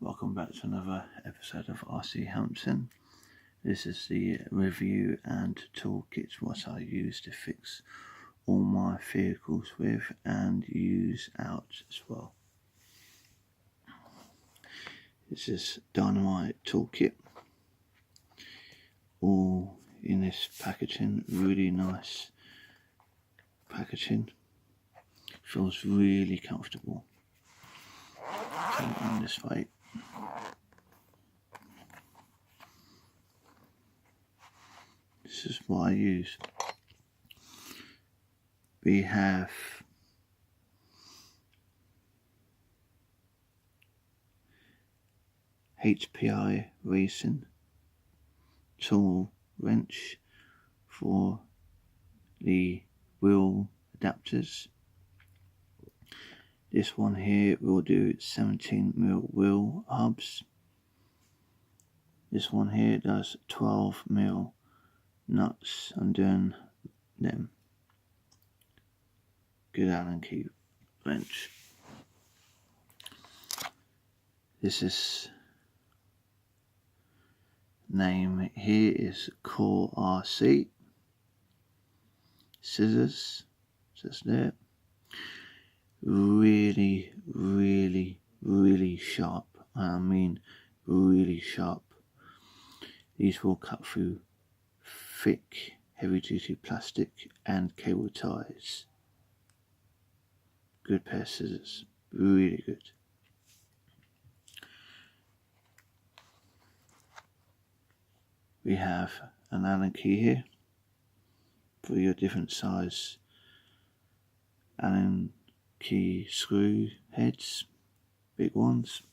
Welcome back to another episode of RC Hampton. This is the review and toolkit what I use to fix all my vehicles with and use out as well. This is Dynamite toolkit, all in this packaging, really nice packaging, feels really comfortable. Turn it on this way. This is what I use. We have HPI Racing tool wrench for the wheel adapters. This one here will do 17mm wheel hubs. This one here does 12mm nuts. I'm doing them. Good Allen key wrench. This is name here is Core RC. Scissors, just there. Really sharp. I mean really sharp. These will cut through thick heavy duty plastic and cable ties. Good pair of scissors, really good. We have an Allen key here for your different size Allen key screw heads, big ones.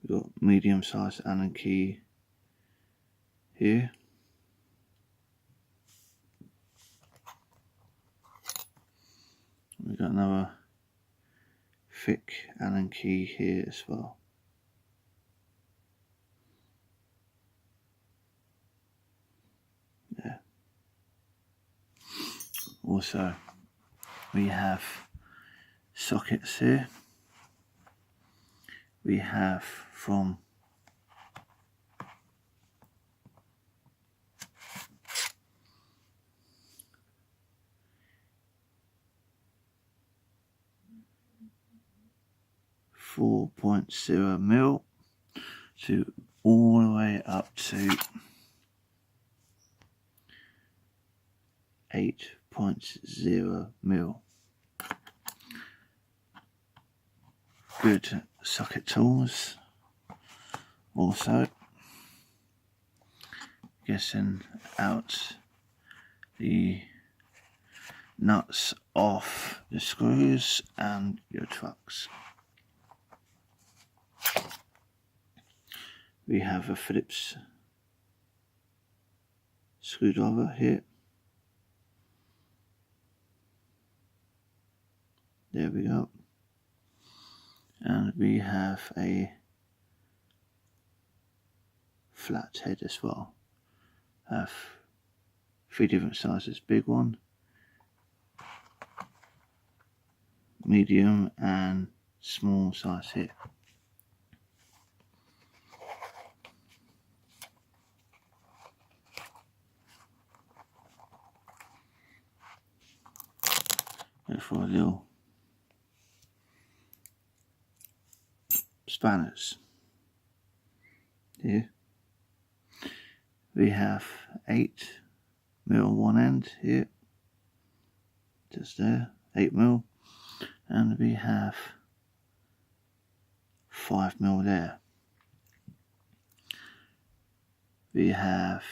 We've got medium sized Allen key here. We've got another thick Allen key here as well. Yeah. Also, we have sockets here. We have from .0mm to all the way up to 8.0mm. Good socket tools. Also, getting out the nuts off the screws and your trucks. We have a Phillips screwdriver here. There we go. And we have a flat head as well. Have 3 different sizes, big one, medium and small size here. Go for a little spanners here. We have 8mm one end here, just there, 8mm, and we have 5mm there. We have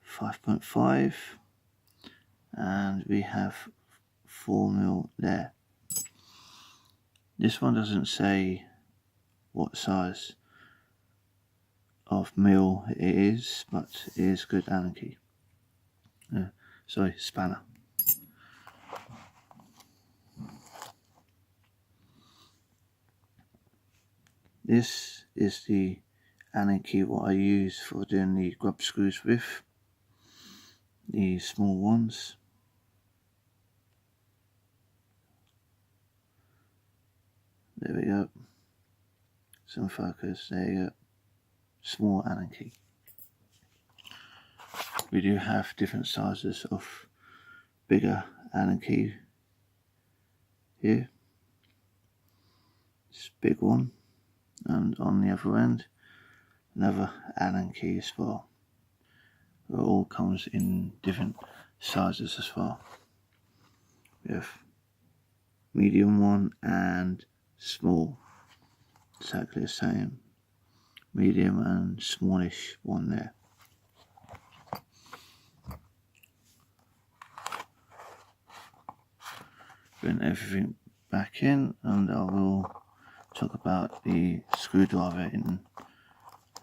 5.5 and we have 4mm there. This one doesn't say what size of mil it is, but it is good Allen key. Spanner. This is the Allen key what I use for doing the grub screws with, the small ones. There we go. Some focus. There you go. Small Allen key. We do have different sizes of bigger Allen key here. This big one, and on the other end, another Allen key as well. It all comes in different sizes as well. We have medium one and small, exactly the same. Medium and smallish one there. Bring everything back in, and I will talk about the screwdriver in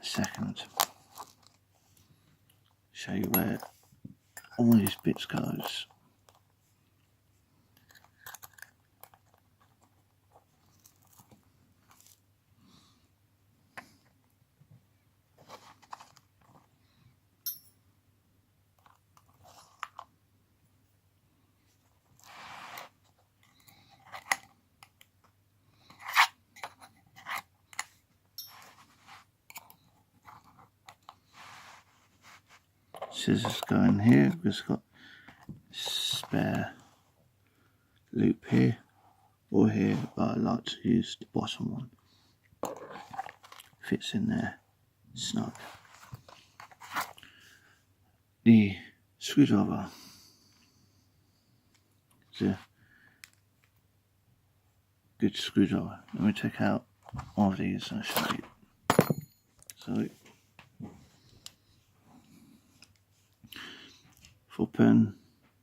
a second. Show you where all these bits goes. Scissors go in here. We've just got spare loop here or here, but I like to use the bottom one. Fits in there snug. The screwdriver is a good screwdriver. Let me take out one of these and show you. So for putting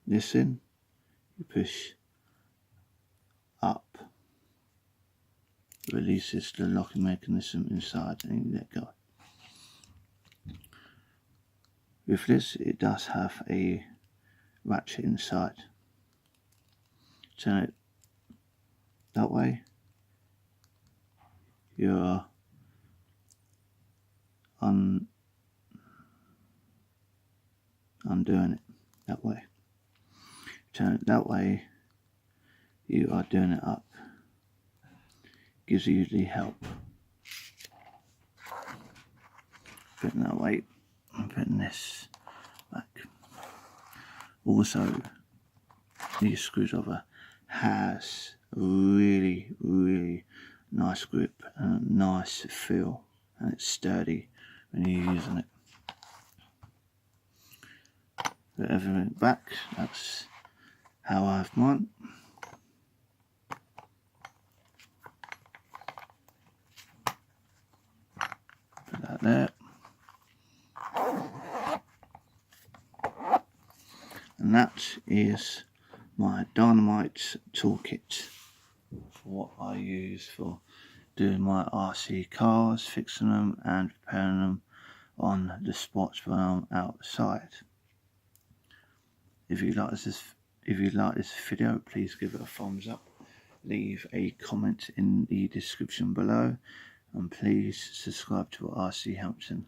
this in, you push up, releases the locking mechanism inside, and you let go. With this, it does have a ratchet inside. Turn it that way, you're undoing it that way. Turn it that way, you are doing it up. Gives you the help. Putting that weight and putting this back. Also, the screwdriver has a really nice grip and a nice feel, and it's sturdy when you're using it. Put everything back. That's how I have mine. Put that there. And that is my Dynamite toolkit for what I use for doing my RC cars, fixing them and repairing them on the spots when I'm outside. If you like this video, please give it a thumbs up, leave a comment in the description below, and please subscribe to RC Hampton.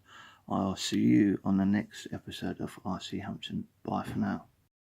I'll see you on the next episode of RC Hampton. Bye for now.